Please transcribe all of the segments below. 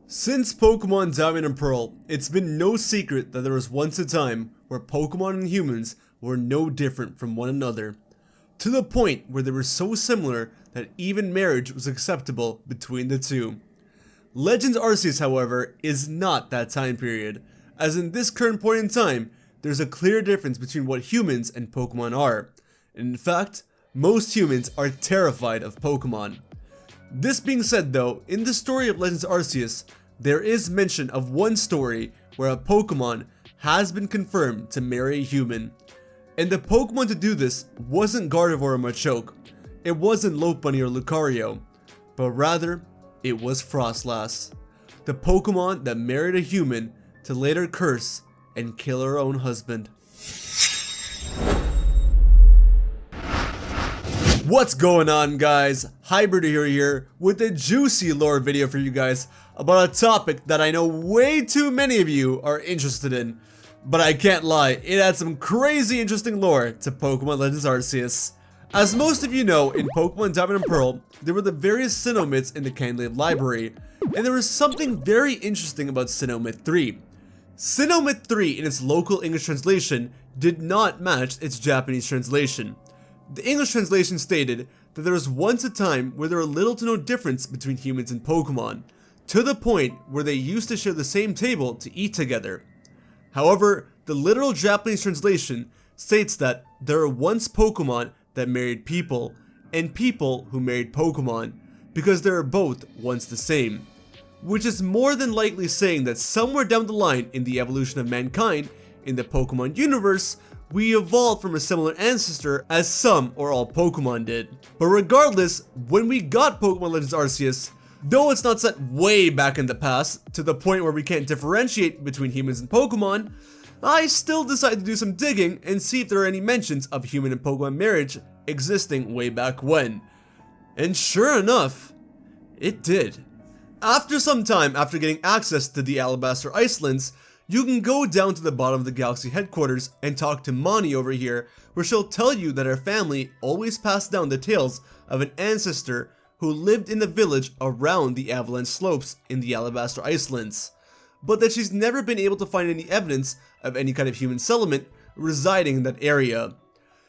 Since Pokemon Diamond and Pearl, it's been no secret that there was once a time where Pokemon and humans were no different from one another, to the point where they were so similar that even marriage was acceptable between the two. Legends Arceus, however, is not that time period, as in this current point in time, there's a clear difference between what humans and Pokemon are, and in fact, most humans are terrified of Pokemon. This being said though, in the story of Legends Arceus, there is mention of one story where a Pokemon has been confirmed to marry a human. And the Pokemon to do this wasn't Gardevoir or Machoke, it wasn't Lopunny or Lucario, but rather, it was Froslass, the Pokemon that married a human to later curse and kill her own husband. What's going on, guys? HybridHero here with a juicy lore video for you guys about a topic that I know way too many of you are interested in. But I can't lie, it adds some crazy interesting lore to Pokemon Legends Arceus. As most of you know, in Pokemon Diamond and Pearl, there were the various Sinnoh Myths in the Canon library, and there was something very interesting about Sinnoh Myth 3. Sinnoh Myth 3 in its local English translation did not match its Japanese translation. The English translation stated that there was once a time where there was little to no difference between humans and Pokemon, to the point where they used to share the same table to eat together. However, the literal Japanese translation states that there were once Pokemon that married people, and people who married Pokemon, because they were both once the same. Which is more than likely saying that somewhere down the line in the evolution of mankind, in the Pokemon universe, we evolved from a similar ancestor as some or all Pokemon did. But regardless, when we got Pokemon Legends Arceus, though it's not set way back in the past, to the point where we can't differentiate between humans and Pokemon, I still decided to do some digging and see if there are any mentions of human and Pokemon marriage existing way back when. And sure enough, it did. After some time after getting access to the Alabaster Icelands, you can go down to the bottom of the galaxy headquarters and talk to Mani over here, where she'll tell you that her family always passed down the tales of an ancestor who lived in the village around the avalanche slopes in the Alabaster Icelands, but that she's never been able to find any evidence of any kind of human settlement residing in that area.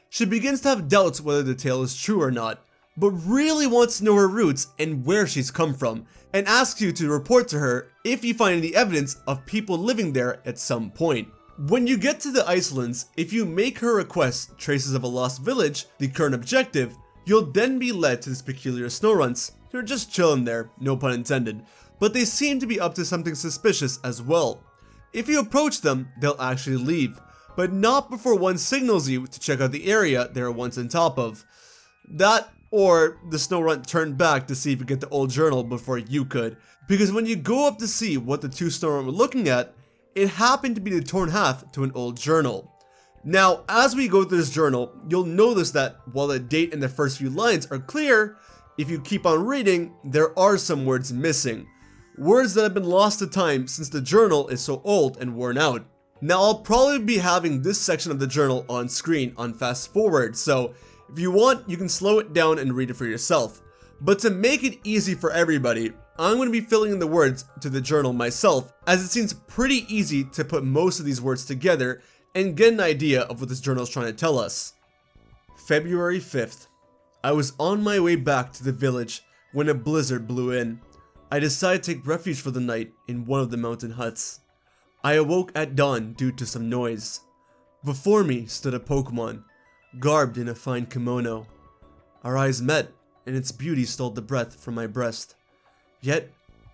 She begins to have doubts whether the tale is true or not, but really wants to know her roots and where she's come from, and asks you to report to her if you find any evidence of people living there at some point. When you get to the Icelands, if you make her request Traces of a Lost Village, the current objective, you'll then be led to this peculiar Snorunts, who are just chilling there, no pun intended, but they seem to be up to something suspicious as well. If you approach them, they'll actually leave, but not before one signals you to check out the area they were once on top of. That, or the Snorunt turned back to see if you get the old journal before you could, because when you go up to see what the two Snorunt were looking at, it happened to be the torn half to an old journal. Now, as we go through this journal, you'll notice that while the date and the first few lines are clear, if you keep on reading, there are some words missing. Words that have been lost to time since the journal is so old and worn out. Now, I'll probably be having this section of the journal on screen on fast forward, so if you want, you can slow it down and read it for yourself. But to make it easy for everybody, I'm going to be filling in the words to the journal myself, as it seems pretty easy to put most of these words together and get an idea of what this journal is trying to tell us. February 5th. I was on my way back to the village when a blizzard blew in. I decided to take refuge for the night in one of the mountain huts. I awoke at dawn due to some noise. Before me stood a Pokemon, garbed in a fine kimono. Our eyes met, and its beauty stole the breath from my breast. Yet,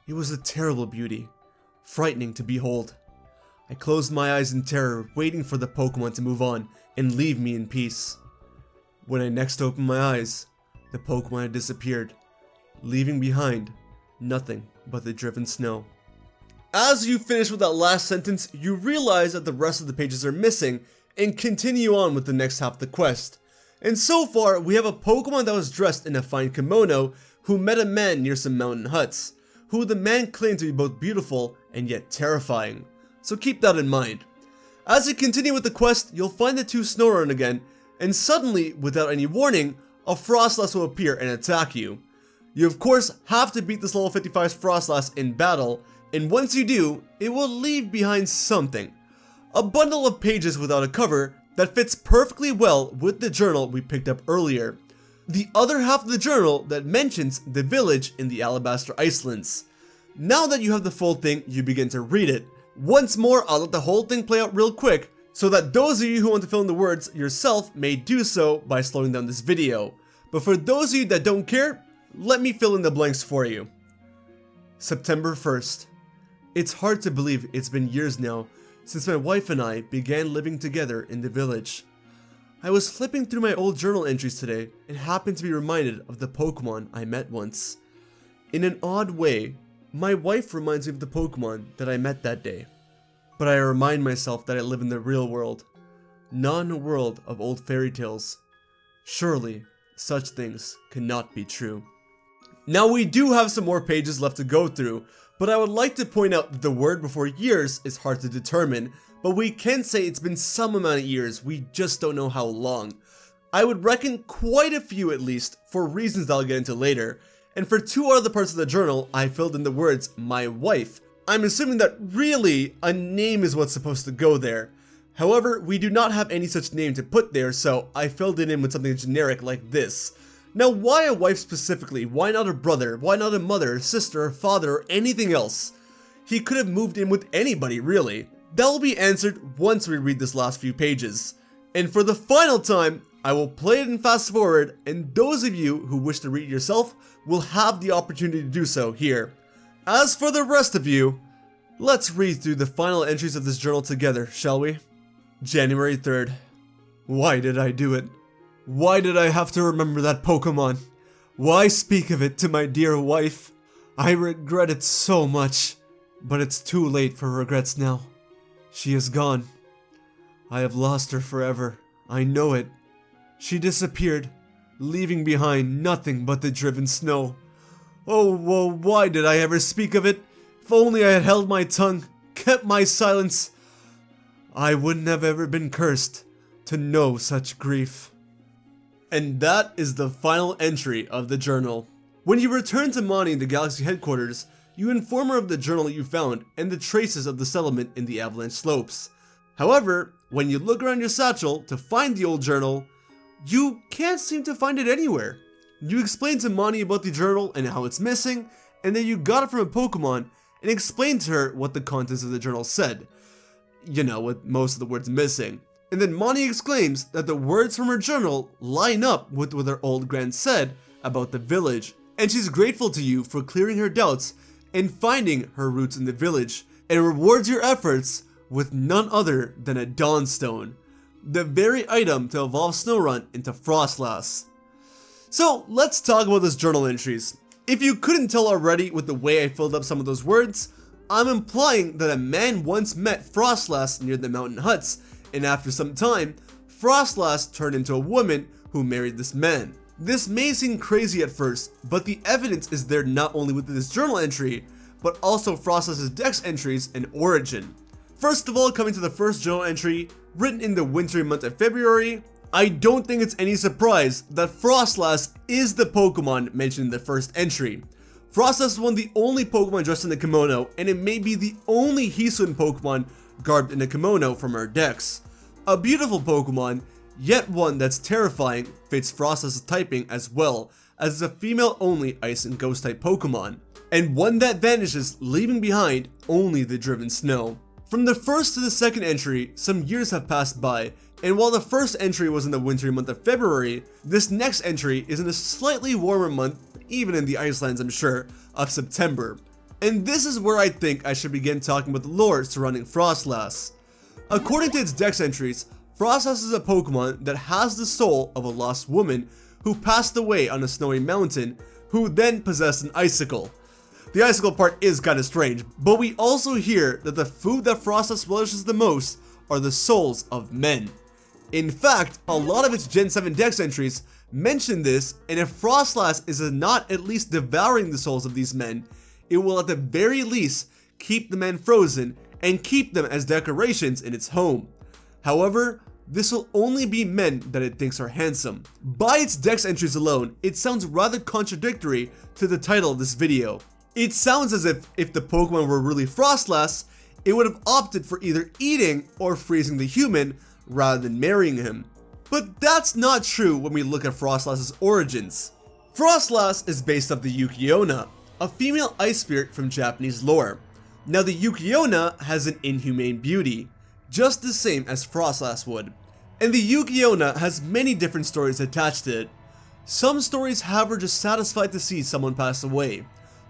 it was a terrible beauty, frightening to behold. I closed my eyes in terror, waiting for the Pokemon to move on and leave me in peace. When I next opened my eyes, the Pokemon had disappeared, leaving behind nothing but the driven snow. As you finish with that last sentence, you realize that the rest of the pages are missing and continue on with the next half of the quest. And so far, we have a Pokemon that was dressed in a fine kimono who met a man near some mountain huts, who the man claimed to be both beautiful and yet terrifying. So keep that in mind. As you continue with the quest, you'll find the two Snorunt again, and suddenly, without any warning, a Froslass will appear and attack you. You of course have to beat this level 55 Froslass in battle, And once you do, it will leave behind something. A bundle of pages without a cover that fits perfectly well with the journal we picked up earlier. The other half of the journal that mentions the village in the Alabaster Icelands. Now that you have the full thing, you begin to read it. Once more, I'll let the whole thing play out real quick, so that those of you who want to fill in the words yourself may do so by slowing down this video. But for those of you that don't care, let me fill in the blanks for you. September 1st. It's hard to believe it's been years now since my wife and I began living together in the village. I was flipping through my old journal entries today and happened to be reminded of the Pokemon I met once. In an odd way, my wife reminds me of the Pokemon that I met that day. But I remind myself that I live in the real world, not in a world of old fairy tales. Surely, such things cannot be true. Now we do have some more pages left to go through, but I would like to point out that the word before years is hard to determine, but we can say it's been some amount of years, we just don't know how long. I would reckon quite a few at least, for reasons that I'll get into later, and for two other parts of the journal, I filled in the words, my wife. I'm assuming that really, a name is what's supposed to go there. However, we do not have any such name to put there, so I filled it in with something generic like this. Now, why a wife specifically? Why not a brother? Why not a mother, sister, father, or anything else? He could have moved in with anybody, really. That will be answered once we read this last few pages. And for the final time, I will play it in fast forward, and those of you who wish to read it yourself will have the opportunity to do so here. As for the rest of you, let's read through the final entries of this journal together, shall we? January 3rd. Why did I do it? Why did I have to remember that Pokemon? Why speak of it to my dear wife? I regret it so much, but it's too late for regrets now. She is gone. I have lost her forever. I know it. She disappeared, leaving behind nothing but the driven snow. Oh, whoa, why did I ever speak of it? If only I had held my tongue, kept my silence, I wouldn't have ever been cursed to know such grief. And that is the final entry of the journal. When you return to Mani in the Galaxy headquarters, you inform her of the journal you found and the traces of the settlement in the Avalanche Slopes. However, when you look around your satchel to find the old journal, you can't seem to find it anywhere. You explain to Mani about the journal and how it's missing, and that you got it from a Pokemon, and explain to her what the contents of the journal said. You know, with most of the words missing. And then Mani exclaims that the words from her journal line up with what her old grand said about the village, and she's grateful to you for clearing her doubts and finding her roots in the village, and rewards your efforts with none other than a Dawnstone, the very item to evolve Snorunt into Froslass. So let's talk about those journal entries. If you couldn't tell already with the way I filled up some of those words, I'm implying that a man once met Froslass near the mountain huts, and after some time, Froslass turned into a woman who married this man. This may seem crazy at first, but the evidence is there not only with this journal entry, but also Froslass Dex Entries and Origin. First of all, coming to the first journal entry, written in the wintry month of February, I don't think it's any surprise that Froslass is the Pokemon mentioned in the first entry. Froslass is one of the only Pokemon dressed in a kimono, and it may be the only Hisuian Pokemon garbed in a kimono from her dex. A beautiful Pokemon, yet one that's terrifying, fits Froslass' typing as well, as it's a female-only Ice and Ghost-type Pokemon, and one that vanishes, leaving behind only the driven snow. From the first to the second entry, some years have passed by, and while the first entry was in the wintry month of February, this next entry is in a slightly warmer month, even in the Icelands I'm sure, of September. And this is where I think I should begin talking about the lore surrounding Froslass. According to its dex entries, Froslass is a Pokemon that has the soul of a lost woman who passed away on a snowy mountain, who then possessed an icicle. The icicle part is kinda strange, but we also hear that the food that Froslass relishes the most are the souls of men. In fact, a lot of its Gen 7 dex entries mention this, and if Froslass is not at least devouring the souls of these men, it will at the very least keep the men frozen and keep them as decorations in its home. However, this will only be men that it thinks are handsome. By its dex entries alone, it sounds rather contradictory to the title of this video. It sounds as if the Pokemon were really Froslass, it would have opted for either eating or freezing the human rather than marrying him. But that's not true when we look at Froslass's origins. Froslass is based off the Yuki-Onna, a female ice spirit from Japanese lore. Now the Yuki-Onna has an inhumane beauty, just the same as Froslass would. And the Yuki-Onna has many different stories attached to it. Some stories have her just satisfied to see someone pass away,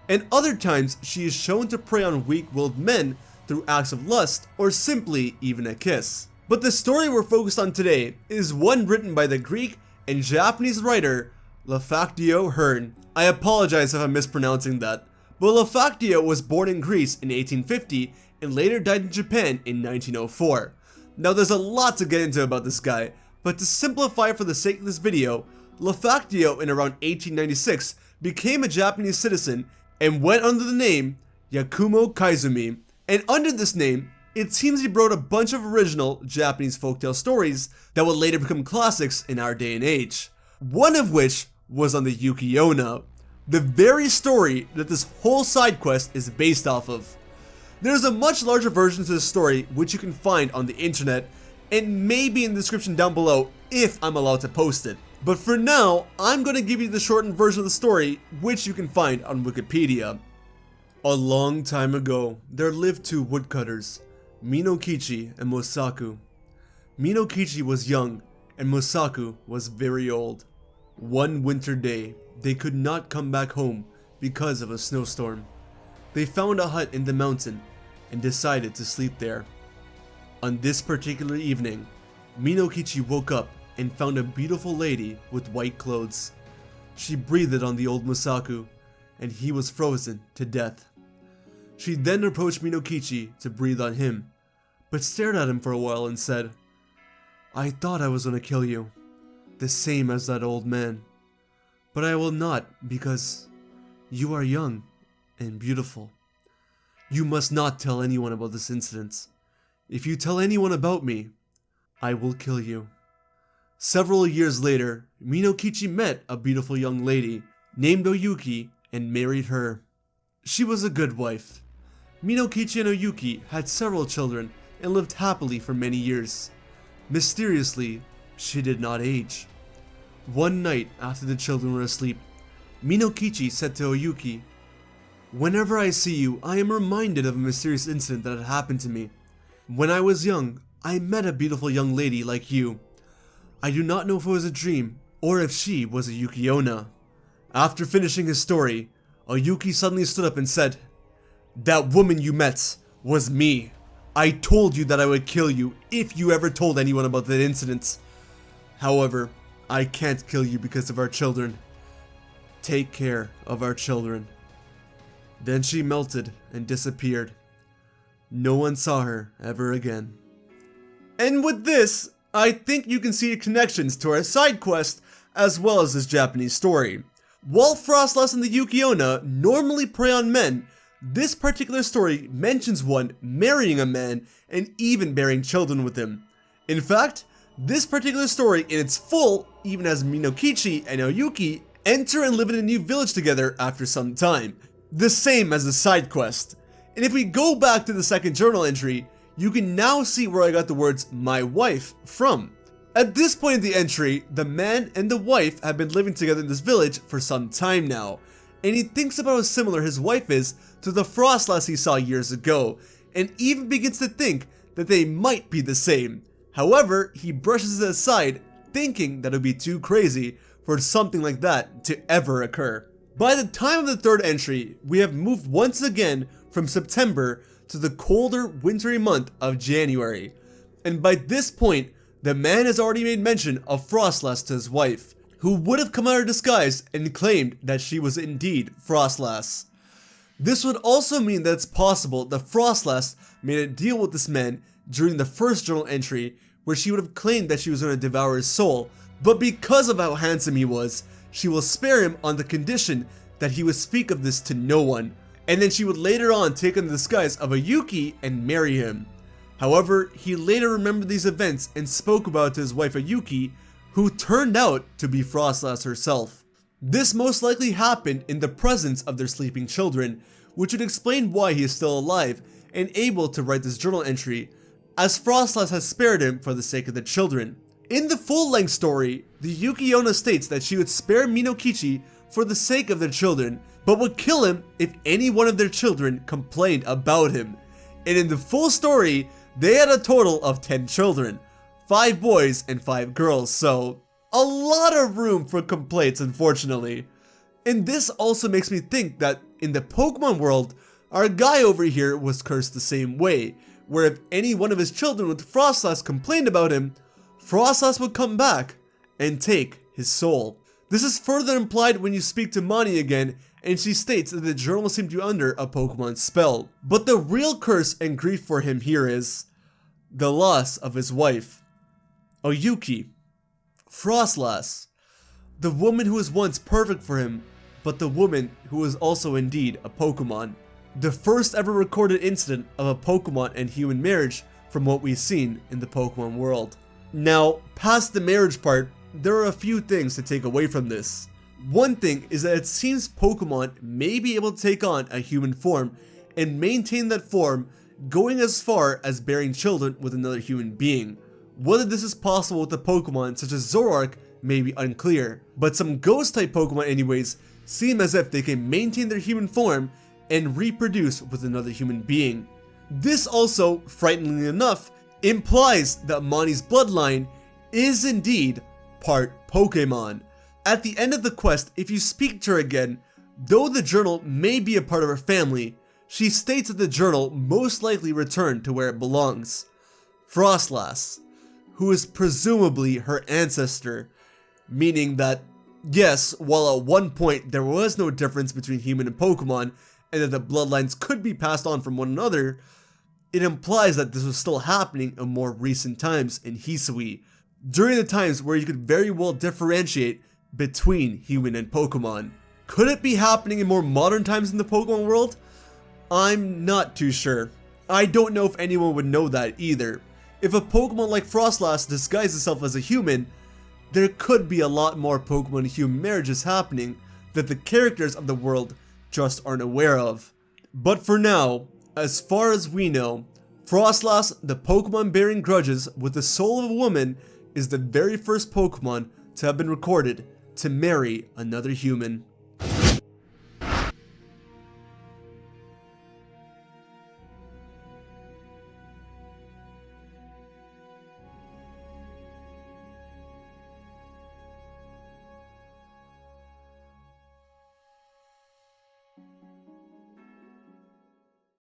and other times she is shown to prey on weak-willed men through acts of lust or simply even a kiss. But the story we're focused on today is one written by the Greek and Japanese writer Lafcadio Hearn. I apologize if I'm mispronouncing that, but Lafcadio was born in Greece in 1850 and later died in Japan in 1904. Now there's a lot to get into about this guy, but to simplify for the sake of this video, Lafcadio in around 1896 became a Japanese citizen and went under the name Yakumo Kaizumi, and under this name, it seems he wrote a bunch of original Japanese folktale stories that would later become classics in our day and age. One of which was on the Yuki-Onna, the very story that this whole side quest is based off of. There's a much larger version to this story which you can find on the internet and maybe in the description down below if I'm allowed to post it. But for now, I'm going to give you the shortened version of the story which you can find on Wikipedia. A long time ago, there lived two woodcutters, Minokichi and Mosaku. Minokichi was young and Mosaku was very old. One winter day, they could not come back home because of a snowstorm. They found a hut in the mountain and decided to sleep there. On this particular evening, Minokichi woke up and found a beautiful lady with white clothes. She breathed on the old Mosaku, and he was frozen to death. She then approached Minokichi to breathe on him, but stared at him for a while and said, "I thought I was gonna kill you, the same as that old man. But I will not, because you are young and beautiful. You must not tell anyone about this incident. If you tell anyone about me, I will kill you." Several years later, Minokichi met a beautiful young lady named Oyuki and married her. She was a good wife. Minokichi and Oyuki had several children and lived happily for many years. Mysteriously, she did not age. One night after the children were asleep, Minokichi said to Oyuki, "Whenever I see you, I am reminded of a mysterious incident that had happened to me. When I was young, I met a beautiful young lady like you. I do not know if it was a dream or if she was a Yuki-Onna." After finishing his story, Oyuki suddenly stood up and said, "That woman you met was me. I told you that I would kill you if you ever told anyone about that incident. However, I can't kill you because of our children. Take care of our children." Then she melted and disappeared. No one saw her ever again. And with this, I think you can see connections to our side quest as well as this Japanese story. While Froslass and the Yuki-Onna normally prey on men, this particular story mentions one marrying a man and even bearing children with him. In fact, this particular story in its full even has Minokichi and Oyuki enter and live in a new village together after some time, the same as the side quest. And if we go back to the second journal entry, you can now see where I got the words "my wife" from. At this point in the entry, the man and the wife have been living together in this village for some time now, and he thinks about how similar his wife is to the Froslass he saw years ago, and even begins to think that they might be the same. However, he brushes it aside, thinking that it would be too crazy for something like that to ever occur. By the time of the third entry, we have moved once again from September to the colder, wintry month of January, and by this point, the man has already made mention of Froslass to his wife, who would have come out of disguise and claimed that she was indeed Froslass. This would also mean that it's possible that Froslass made a deal with this man during the first journal entry where she would have claimed that she was going to devour his soul, but because of how handsome he was, she will spare him on the condition that he would speak of this to no one, and then she would later on take on the disguise of a Yuki and marry him. However, he later remembered these events and spoke about it to his wife Oyuki, who turned out to be Froslass herself. This most likely happened in the presence of their sleeping children, which would explain why he is still alive and able to write this journal entry, as Froslass has spared him for the sake of the children. In the full-length story, the Yuki-Onna states that she would spare Minokichi for the sake of their children, but would kill him if any one of their children complained about him. And in the full story, they had a total of 10 children, 5 boys and 5 girls, so a lot of room for complaints, unfortunately. And this also makes me think that in the Pokemon world, our guy over here was cursed the same way, where if any one of his children with Froslass complained about him, Froslass would come back and take his soul. This is further implied when you speak to Mani again, and she states that the journal seemed to be under a Pokemon spell. But the real curse and grief for him here is the loss of his wife, Oyuki, Froslass, the woman who was once perfect for him, but the woman who was also indeed a Pokemon. The first ever recorded incident of a Pokemon and human marriage from what we've seen in the Pokemon world. Now, past the marriage part, there are a few things to take away from this. One thing is that it seems Pokemon may be able to take on a human form and maintain that form, going as far as bearing children with another human being. Whether this is possible with a Pokemon such as Zoroark may be unclear, but some ghost-type Pokemon anyways seem as if they can maintain their human form and reproduce with another human being. This also, frighteningly enough, implies that Mani's bloodline is indeed part Pokemon. At the end of the quest, if you speak to her again, though the journal may be a part of her family, she states that the journal most likely returned to where it belongs, Froslass, who is presumably her ancestor, meaning that, yes, while at one point there was no difference between human and Pokemon, and that the bloodlines could be passed on from one another, it implies that this was still happening in more recent times in Hisui, during the times where you could very well differentiate between human and Pokemon. Could it be happening in more modern times in the Pokemon world? I'm not too sure. I don't know if anyone would know that either. If a Pokemon like Froslass disguised itself as a human, there could be a lot more Pokemon and human marriages happening that the characters of the world just aren't aware of. But for now, as far as we know, Froslass, the Pokemon bearing grudges with the soul of a woman, is the very first Pokemon to have been recorded to marry another human.